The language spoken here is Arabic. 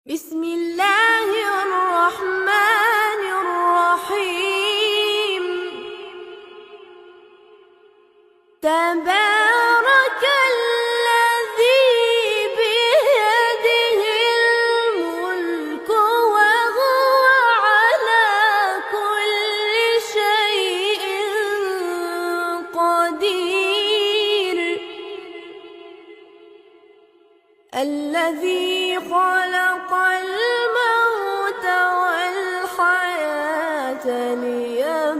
بسم الله الرحمن الرحيم. تبارك الذي بيده الملك وهو على كل شيء قدير. الذي خلق الموت والحياة ليبلوكم